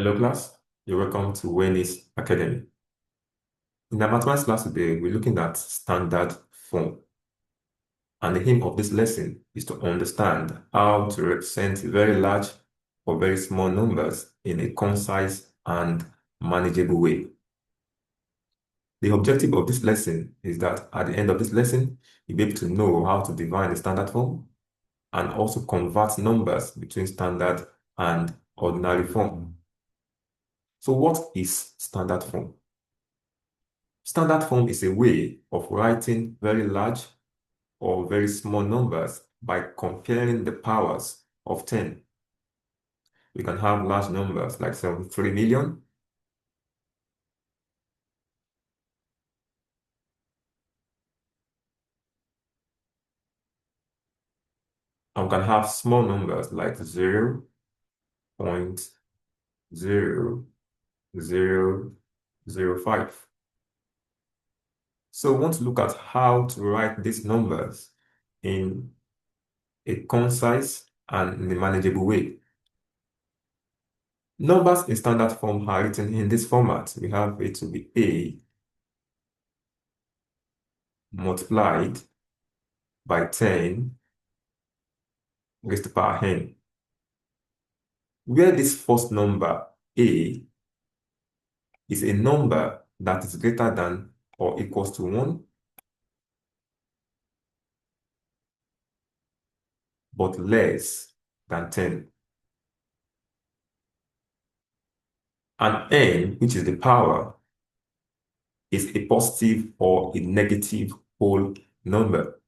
Hello class, you're welcome to Wanies Academy. In our mathematics class today, we're looking at standard form. And the aim of this lesson is to understand how to represent very large or very small numbers in a concise and manageable way. The objective of this lesson is that at the end of this lesson, you'll be able to know how to define the standard form and also convert numbers between standard and ordinary form. So what is standard form? Standard form is a way of writing very large or very small numbers by comparing the powers of 10. We can have large numbers like 73 million, and we can have small numbers like 0.0005. So we want to look at how to write these numbers in a concise and in a manageable way. Numbers in standard form are written in this format. We have it to be A multiplied by 10 raised to the power n, where this first number, A, is a number that is greater than or equals to 1, but less than 10. And n, which is the power, is a positive or a negative whole number.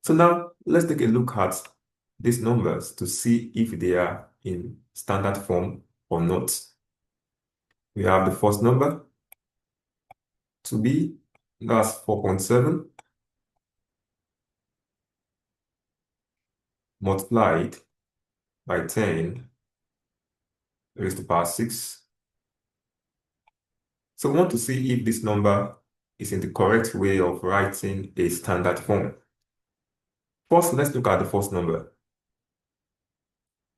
So now let's take a look at these numbers to see if they are in standard form or not. We have the first number to be, that's 4.7 multiplied by 10 raised to the power 6. So we want to see if this number is in the correct way of writing a standard form. First, let's look at the first number.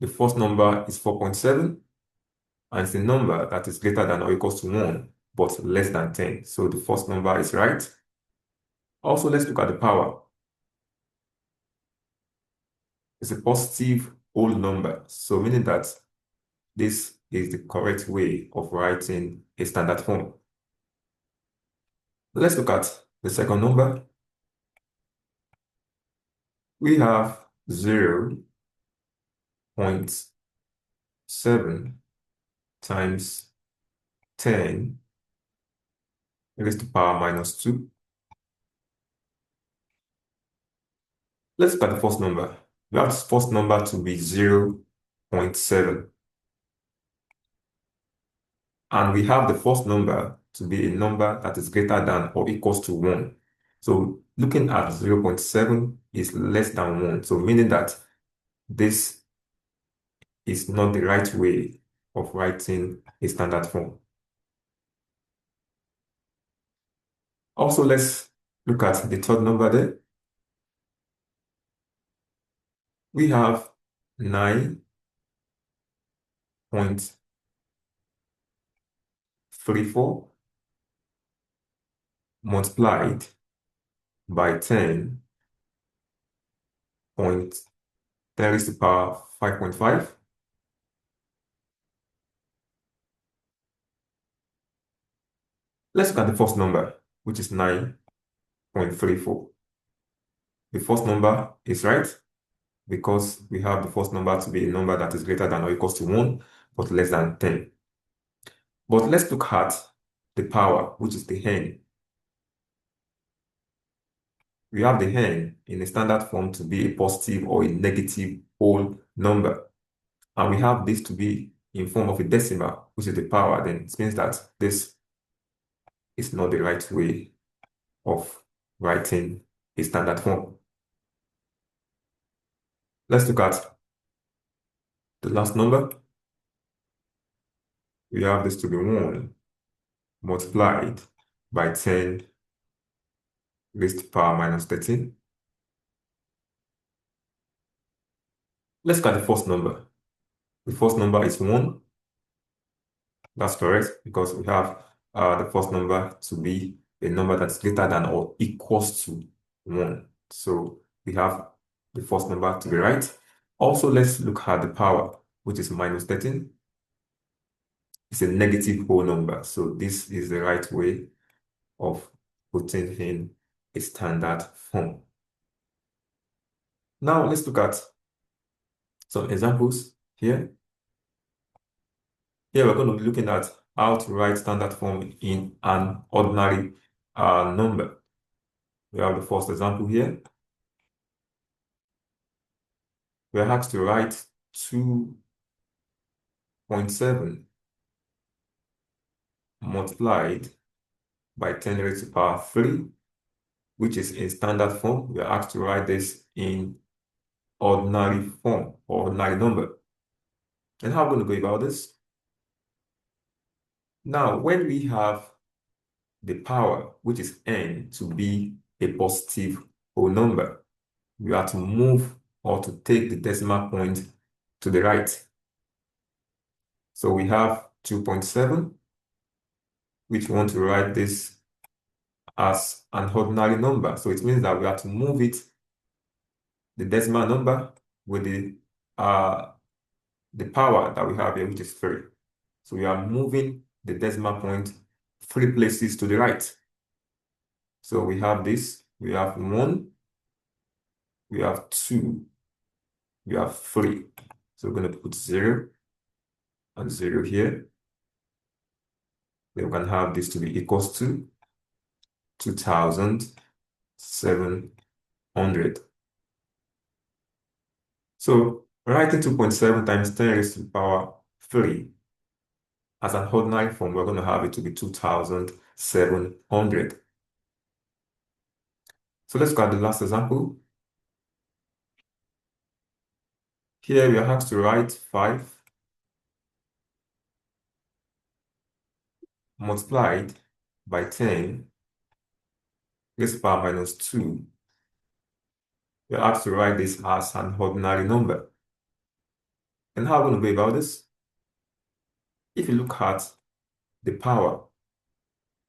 The first number is 4.7, and it's a number that is greater than or equals to 1, but less than 10. So the first number is right. Also, let's look at the power. It's a positive whole number, so meaning that this is the correct way of writing a standard form. Let's look at the second number. We have 0.7 times 10 raised to the power minus 2. Let's look at the first number. We have the first number to be 0.7. And we have the first number to be a number that is greater than or equals to 1. So looking at 0.7 is less than 1. So meaning that this is not the right way of writing a standard form. Also, let's look at the third number there. We have 9.34 multiplied by 10.10 raised to the power 5.5. Let's look at the first number, which is 9.34. The first number is right because we have the first number to be a number that is greater than or equals to 1, but less than 10. But let's look at the power, which is the n. We have the n in a standard form to be a positive or a negative whole number. And we have this to be in form of a decimal, which is the power. Then it means that this is not the right way of writing a standard form. Let's look at the last number. We have this to be 1 multiplied by 10 raised to the power minus 13. Let's look at the first number. The first number is 1. That's correct because we have the first number to be a number that's greater than or equals to 1. So we have the first number to be right. Also, let's look at the power, which is minus 13. It's a negative whole number. So this is the right way of putting in a standard form. Now let's look at some examples here. Here we're going to be looking at how to write standard form in an ordinary number. We have the first example here. We are asked to write 2.7 multiplied by 10 raised to the power 3, which is in standard form. We are asked to write this in ordinary form, or ordinary number. And how are we going to go about this? Now, when we have the power, which is n, to be a positive whole number, we have to move or to take the decimal point to the right. So we have 2.7, which we want to write this as an ordinary number. So it means that we have to move it, the decimal number, with the power that we have here, which is 3. So we are moving the decimal point 3 places to the right. So we have this, we have 1, we have 2, we have 3. So we're going to put 0 and 0 here. Then we can have this to be equals to 2,700. So writing 2.7 times 10 raised to the power 3 as an ordinary form, we're going to have it to be 2,700. So let's go at the last example. Here we are asked to write 5 multiplied by 10 raised to the power minus 2. We are asked to write this as an ordinary number. And how are we going to go about this? If you look at the power,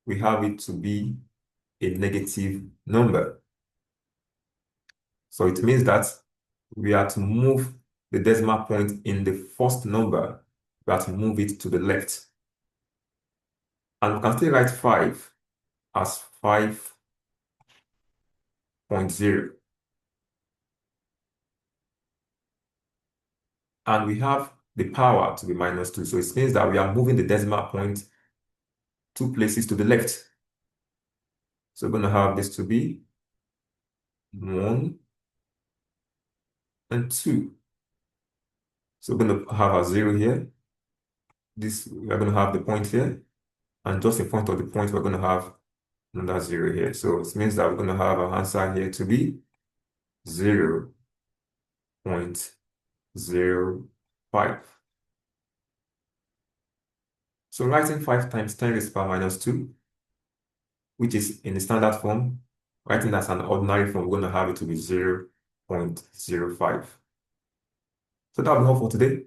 we have it to be a negative number. So it means that we have to move the decimal point in the first number, we have to move it to the left. And we can still write 5 as 5.0. And we have the power to be minus 2. So it means that we are moving the decimal point 2 places to the left. So we're going to have this to be 1 and 2. So we're going to have a 0 here. This, we're going to have the point here. And just in front of the point, we're going to have another 0 here. So it means that we're going to have our answer here to be 0.05. So writing 5 times 10 raised to the power minus 2, which is in the standard form, writing that as an ordinary form, we're going to have it to be 0.05. So that'll be all for today.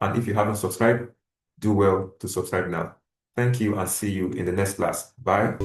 And if you haven't subscribed, do well to subscribe now. Thank you and see you in the next class. Bye.